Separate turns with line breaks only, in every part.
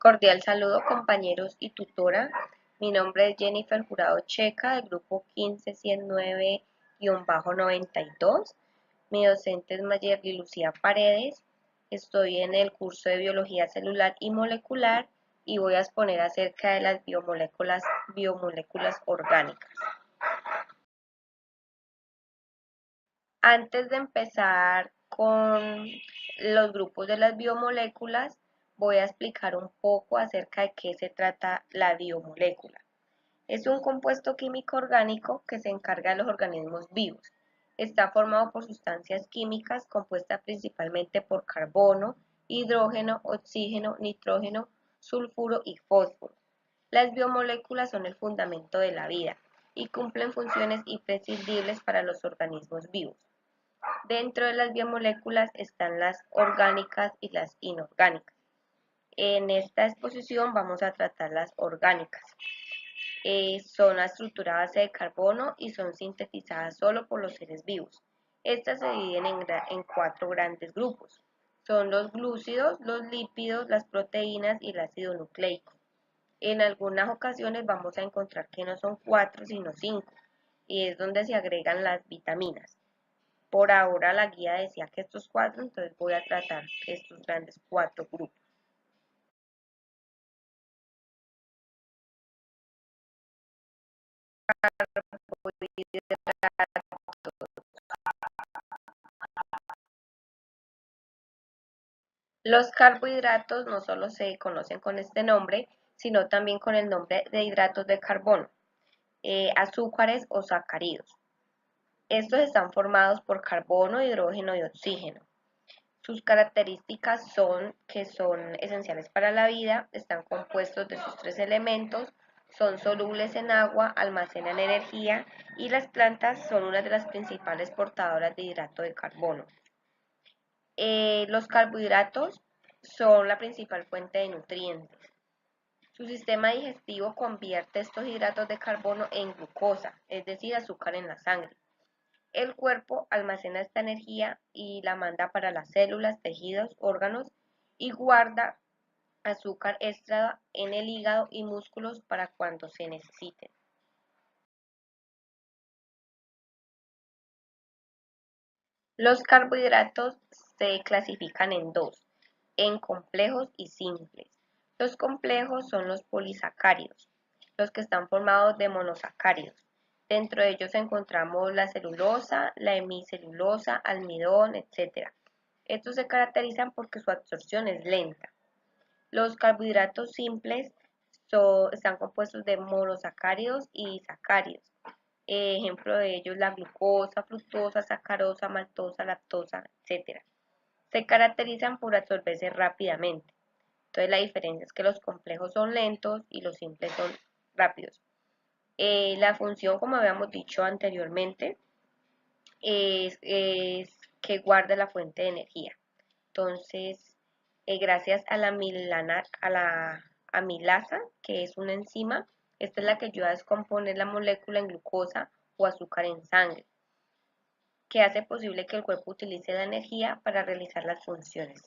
Cordial saludo, compañeros y tutora. Mi nombre es Jennifer Jurado Checa, del grupo 15109-92. Mi docente es Mayerly Lucía Paredes. Estoy en el curso de Biología Celular y Molecular y voy a exponer acerca de las biomoléculas orgánicas. Antes de empezar con los grupos de las biomoléculas, voy a explicar un poco acerca de qué se trata la biomolécula. Es un compuesto químico orgánico que se encarga de los organismos vivos. Está formado por sustancias químicas compuestas principalmente por carbono, hidrógeno, oxígeno, nitrógeno, sulfuro y fósforo. Las biomoléculas son el fundamento de la vida y cumplen funciones imprescindibles para los organismos vivos. Dentro de las biomoléculas están las orgánicas y las inorgánicas. En esta exposición vamos a tratar las orgánicas. Son a estructura base de carbono y son sintetizadas solo por los seres vivos. Estas se dividen en 4 grandes grupos. Son los glúcidos, los lípidos, las proteínas y el ácido nucleico. En algunas ocasiones vamos a encontrar que no son 4 sino 5 y es donde se agregan las vitaminas. Por ahora la guía decía que estos 4, entonces voy a tratar estos grandes 4 grupos. Los carbohidratos no solo se conocen con este nombre, sino también con el nombre de hidratos de carbono, azúcares o sacáridos. Estos están formados por carbono, hidrógeno y oxígeno. Sus características son que son esenciales para la vida, están compuestos de sus 3 elementos, son solubles en agua, almacenan energía y las plantas son una de las principales portadoras de hidrato de carbono. Los carbohidratos son la principal fuente de nutrientes. Su sistema digestivo convierte estos hidratos de carbono en glucosa, es decir, azúcar en la sangre. El cuerpo almacena esta energía y la manda para las células, tejidos, órganos y guarda azúcar extra en el hígado y músculos para cuando se necesiten. Los carbohidratos se clasifican en 2, en complejos y simples. Los complejos son los polisacáridos, los que están formados de monosacáridos. Dentro de ellos encontramos la celulosa, la hemicelulosa, almidón, etc. Estos se caracterizan porque su absorción es lenta. Los carbohidratos simples están compuestos de monosacáridos y disacáridos. Ejemplo de ellos la glucosa, fructosa, sacarosa, maltosa, lactosa, etc. Se caracterizan por absorberse rápidamente. Entonces la diferencia es que los complejos son lentos y los simples son rápidos. La función, como habíamos dicho anteriormente, es que guarda la fuente de energía. Entonces, gracias a la amilasa, que es una enzima, esta es la que ayuda a descomponer la molécula en glucosa o azúcar en sangre, que hace posible que el cuerpo utilice la energía para realizar las funciones.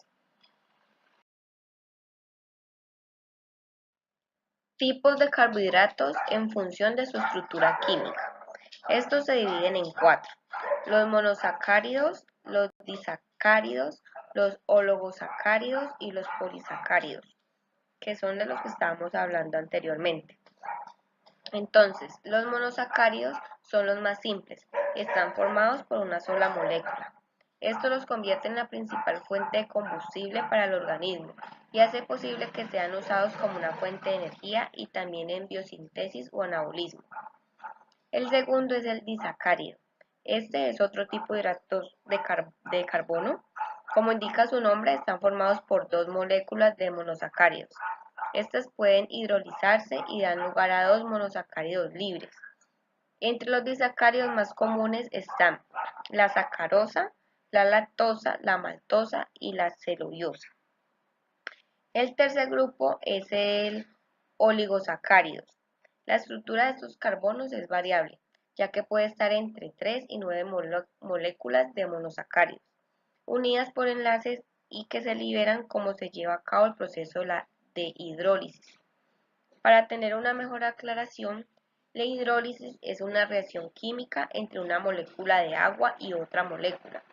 Tipos de carbohidratos en función de su estructura química. Estos se dividen en 4. Los monosacáridos, los disacáridos, los oligosacáridos y los polisacáridos, que son de los que estábamos hablando anteriormente. Entonces, los monosacáridos son los más simples, están formados por una sola molécula. Esto los convierte en la principal fuente de combustible para el organismo y hace posible que sean usados como una fuente de energía y también en biosíntesis o anabolismo. El segundo es el disacárido. Este es otro tipo de hidratos de carbono. Como indica su nombre, están formados por 2 moléculas de monosacáridos. Estas pueden hidrolizarse y dan lugar a 2 monosacáridos libres. Entre los disacáridos más comunes están la sacarosa, la lactosa, la maltosa y la celulosa. El tercer grupo es el oligosacáridos. La estructura de estos carbonos es variable, ya que puede estar entre 3 y 9 moléculas de monosacáridos, unidas por enlaces y que se liberan como se lleva a cabo el proceso de hidrólisis. Para tener una mejor aclaración, la hidrólisis es una reacción química entre una molécula de agua y otra molécula.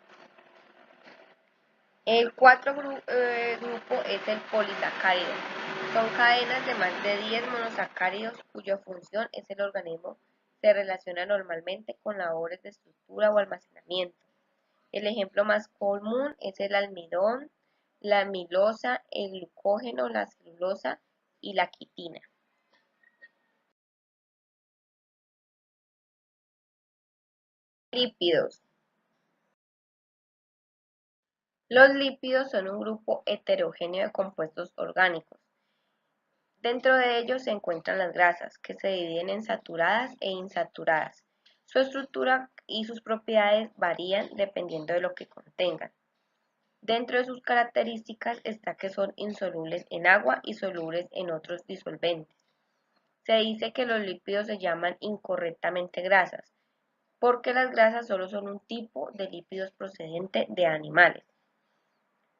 El cuarto grupo es el polisacárido. Son cadenas de más de 10 monosacáridos cuya función es el organismo se relaciona normalmente con labores de estructura o almacenamiento. El ejemplo más común es el almidón, la amilosa, el glucógeno, la celulosa y la quitina. Lípidos. Los lípidos son un grupo heterogéneo de compuestos orgánicos. Dentro de ellos se encuentran las grasas, que se dividen en saturadas e insaturadas. Su estructura y sus propiedades varían dependiendo de lo que contengan. Dentro de sus características está que son insolubles en agua y solubles en otros disolventes. Se dice que los lípidos se llaman incorrectamente grasas, porque las grasas solo son un tipo de lípidos procedente de animales.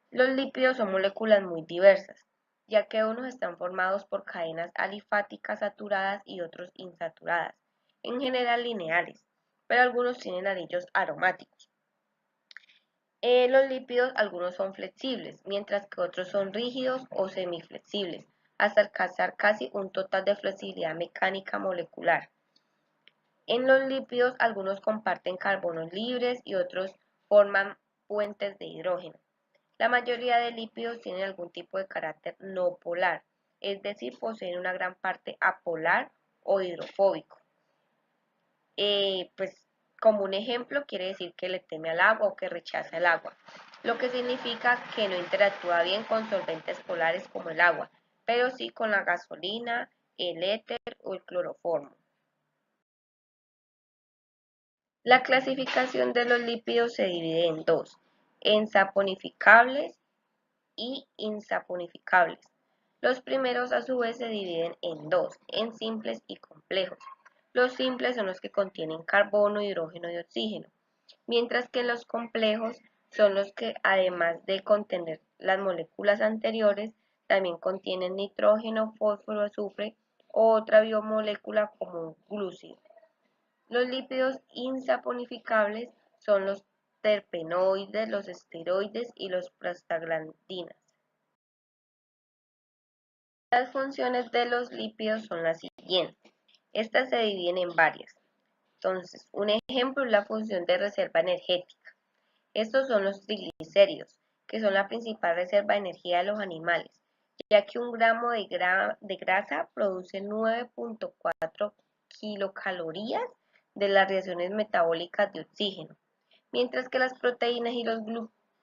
Los lípidos son moléculas muy diversas, ya que unos están formados por cadenas alifáticas saturadas y otros insaturadas, en general lineares, pero algunos tienen anillos aromáticos. Los lípidos, algunos son flexibles, mientras que otros son rígidos o semiflexibles, hasta alcanzar casi un total de flexibilidad mecánica molecular. En los lípidos, algunos comparten carbonos libres y otros forman puentes de hidrógeno. La mayoría de lípidos tienen algún tipo de carácter no polar, es decir, poseen una gran parte apolar o hidrofóbico. Pues como un ejemplo quiere decir que le teme al agua o que rechaza el agua, lo que significa que no interactúa bien con solventes polares como el agua, pero sí con la gasolina, el éter o el cloroformo. La clasificación de los lípidos se divide en dos, en saponificables y insaponificables. Los primeros a su vez se dividen en dos, en simples y complejos. Los simples son los que contienen carbono, hidrógeno y oxígeno, mientras que los complejos son los que además de contener las moléculas anteriores, también contienen nitrógeno, fósforo, azufre o otra biomolécula como un glúcido. Los lípidos insaponificables son los terpenoides, los esteroides y los prostaglandinas. Las funciones de los lípidos son las siguientes. Estas se dividen en varias. Entonces, un ejemplo es la función de reserva energética. Estos son los triglicéridos, que son la principal reserva de energía de los animales, ya que un gramo de grasa produce 9.4 kilocalorías de las reacciones metabólicas de oxígeno, mientras que las proteínas y los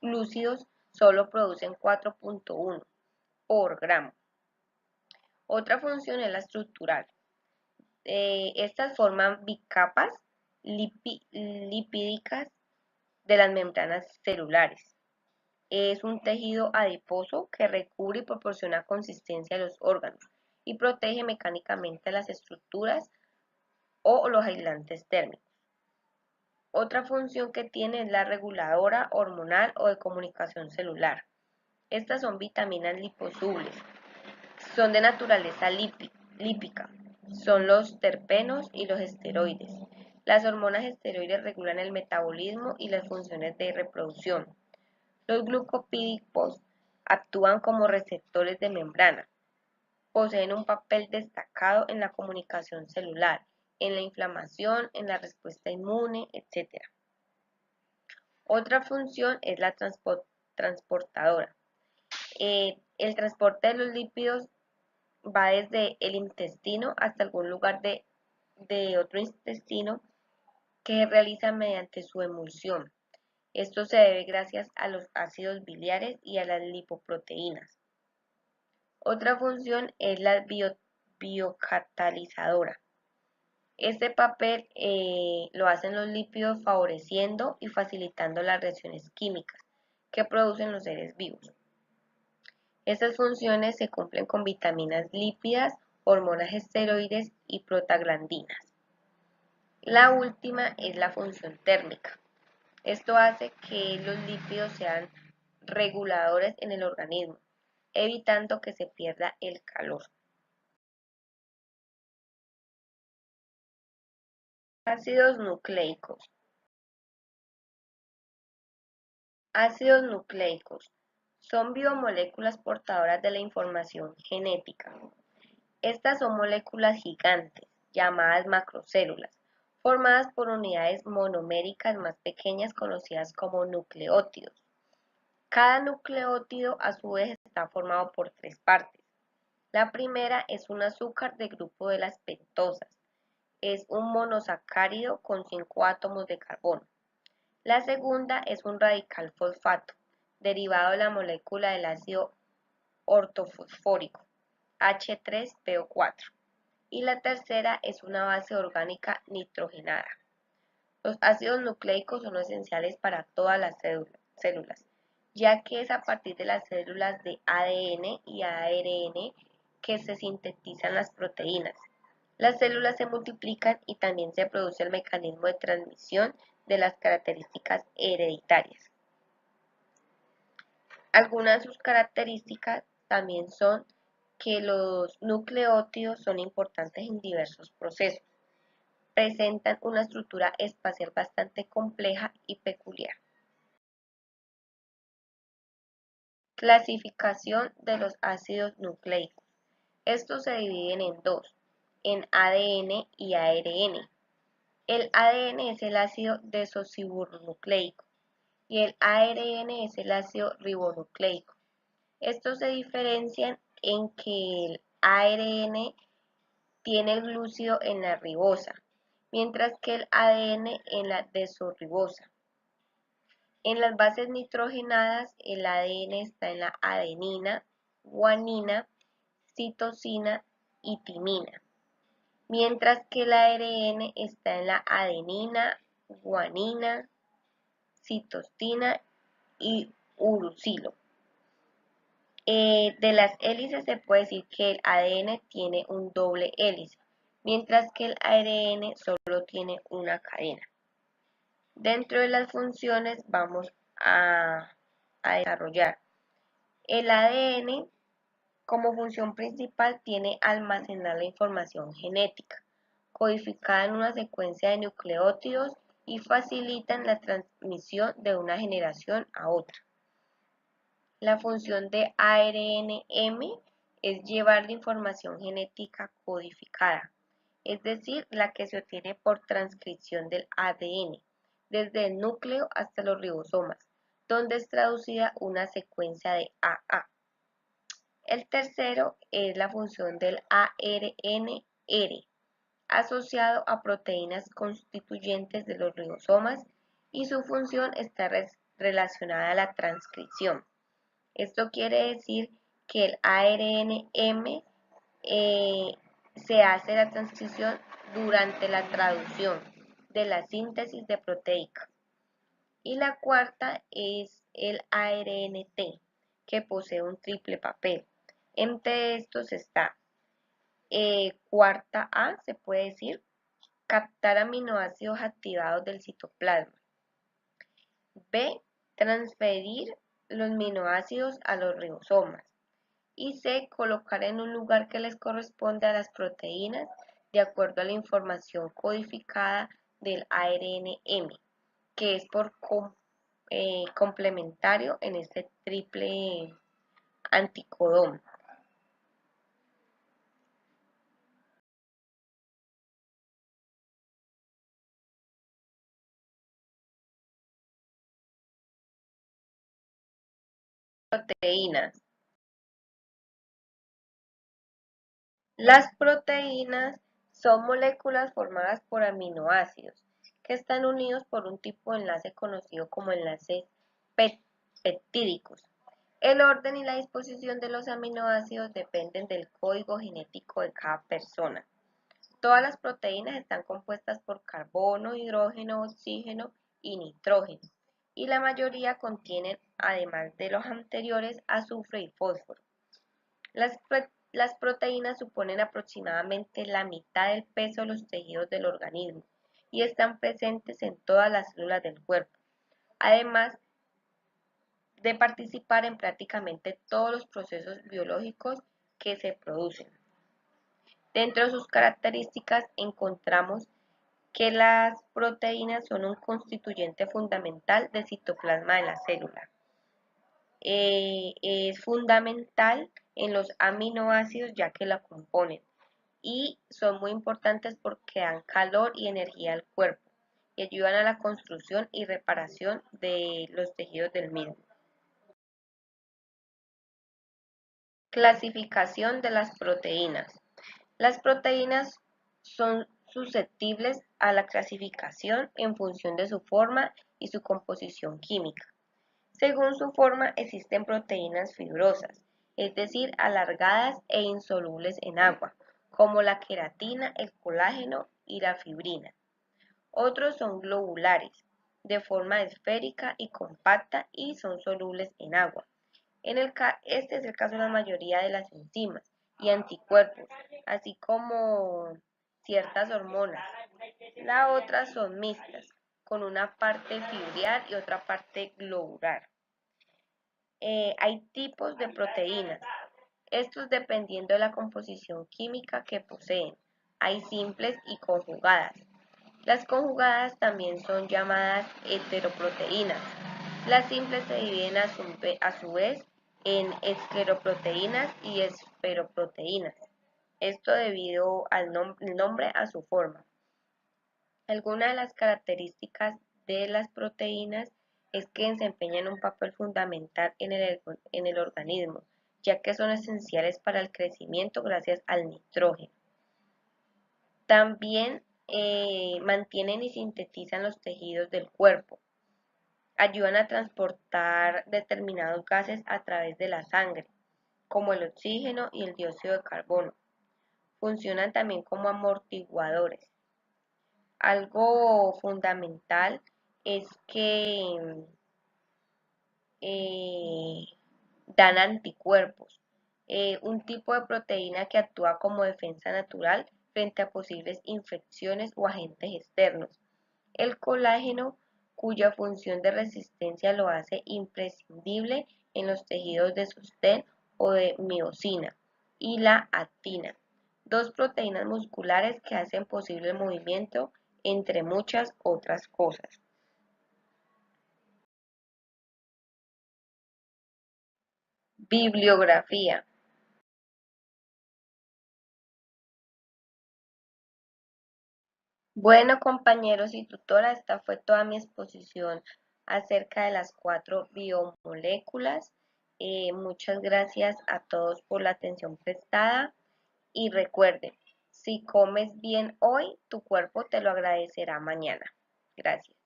glúcidos solo producen 4.1 por gramo. Otra función es la estructural. Estas forman bicapas lipídicas de las membranas celulares. Es un tejido adiposo que recubre y proporciona consistencia a los órganos y protege mecánicamente las estructuras o los aislantes térmicos. Otra función que tiene es la reguladora hormonal o de comunicación celular. Estas son vitaminas liposolubles. Son de naturaleza lípica. Son los terpenos y los esteroides. Las hormonas esteroides regulan el metabolismo y las funciones de reproducción. Los glucopídicos actúan como receptores de membrana. Poseen un papel destacado en la comunicación celular, en la inflamación, en la respuesta inmune, etc. Otra función es la transportadora. El transporte de los lípidos va desde el intestino hasta algún lugar de otro intestino que se realiza mediante su emulsión. Esto se debe gracias a los ácidos biliares y a las lipoproteínas. Otra función es la biocatalizadora. Este papel lo hacen los lípidos favoreciendo y facilitando las reacciones químicas que producen los seres vivos. Estas funciones se cumplen con vitaminas lípidas, hormonas esteroides y prostaglandinas. La última es la función térmica. Esto hace que los lípidos sean reguladores en el organismo. evitando que se pierda el calor. Ácidos nucleicos. Ácidos nucleicos son biomoléculas portadoras de la información genética. Estas son moléculas gigantes, llamadas macrocélulas, formadas por unidades monoméricas más pequeñas conocidas como nucleótidos. Cada nucleótido a su vez está formado por tres partes. La primera es un azúcar del grupo de las pentosas. Es un monosacárido con 5 átomos de carbono. La segunda es un radical fosfato, derivado de la molécula del ácido ortofosfórico, H3PO4. Y la tercera es una base orgánica nitrogenada. Los ácidos nucleicos son esenciales para todas las células, ya que es a partir de las células de ADN y ARN que se sintetizan las proteínas. Las células se multiplican y también se produce el mecanismo de transmisión de las características hereditarias. Algunas de sus características también son que los nucleótidos son importantes en diversos procesos. Presentan una estructura espacial bastante compleja y peculiar. Clasificación de los ácidos nucleicos. Estos se dividen en dos, en ADN y ARN. El ADN es el ácido desoxirribonucleico y el ARN es el ácido ribonucleico. Estos se diferencian en que el ARN tiene el glúcido en la ribosa, mientras que el ADN en la desoxirribosa. En las bases nitrogenadas, el ADN está en la adenina, guanina, citosina y timina, mientras que el ARN está en la adenina, guanina, citosina y uracilo. De las hélices se puede decir que el ADN tiene un doble hélice, mientras que el ARN solo tiene una cadena. Dentro de las funciones vamos a desarrollar. El ADN como función principal tiene almacenar la información genética, codificada en una secuencia de nucleótidos y facilitan la transmisión de una generación a otra. La función de ARNM es llevar la información genética codificada, es decir, la que se obtiene por transcripción del ADN, desde el núcleo hasta los ribosomas, donde es traducida una secuencia de AA. El tercero es la función del ARNR, asociado a proteínas constituyentes de los ribosomas, y su función está relacionada a la transcripción. Esto quiere decir que el ARNM se hace la transcripción durante la traducción de la síntesis de proteica. Y la cuarta es el ARNT, que posee un triple papel. Entre estos está cuarta A, se puede decir, captar aminoácidos activados del citoplasma. B, transferir los aminoácidos a los ribosomas. Y C, colocar en un lugar que les corresponde a las proteínas de acuerdo a la información codificada del ARNM, que es por complementario en este triple anticodón. Proteínas. Las proteínas son moléculas formadas por aminoácidos que están unidos por un tipo de enlace conocido como enlaces peptídicos. El orden y la disposición de los aminoácidos dependen del código genético de cada persona. Todas las proteínas están compuestas por carbono, hidrógeno, oxígeno y nitrógeno, y la mayoría contienen, además de los anteriores, azufre y fósforo. Las proteínas suponen aproximadamente la mitad del peso de los tejidos del organismo y están presentes en todas las células del cuerpo. Además de participar en prácticamente todos los procesos biológicos que se producen. Dentro de sus características encontramos que las proteínas son un constituyente fundamental del citoplasma de la célula. Es fundamental en los aminoácidos ya que la componen y son muy importantes porque dan calor y energía al cuerpo y ayudan a la construcción y reparación de los tejidos del mismo. Clasificación de las proteínas. Las proteínas son susceptibles a la clasificación en función de su forma y su composición química. Según su forma existen proteínas fibrosas, es decir, alargadas e insolubles en agua, como la queratina, el colágeno y la fibrina. Otros son globulares, de forma esférica y compacta y son solubles en agua. Este es el caso de la mayoría de las enzimas y anticuerpos, así como ciertas hormonas. Las otras son mixtas, con una parte fibrillar y otra parte globular. Hay tipos de proteínas, estos dependiendo de la composición química que poseen. Hay simples y conjugadas. Las conjugadas también son llamadas heteroproteínas. Las simples se dividen a su vez en escleroproteínas y esferoproteínas. Esto debido al nombre a su forma. Algunas de las características de las proteínas es que desempeñan un papel fundamental en el organismo, ya que son esenciales para el crecimiento gracias al nitrógeno. También mantienen y sintetizan los tejidos del cuerpo. Ayudan a transportar determinados gases a través de la sangre, como el oxígeno y el dióxido de carbono. Funcionan también como amortiguadores. Algo fundamental es que eh, dan anticuerpos, un tipo de proteína que actúa como defensa natural frente a posibles infecciones o agentes externos. El colágeno, cuya función de resistencia lo hace imprescindible en los tejidos de sostén o de miosina, y la actina, dos proteínas musculares que hacen posible el movimiento, entre muchas otras cosas. Bibliografía. Bueno, compañeros y tutora, esta fue toda mi exposición acerca de las 4 biomoléculas. Muchas gracias a todos por la atención prestada y recuerden, si comes bien hoy, tu cuerpo te lo agradecerá mañana. Gracias.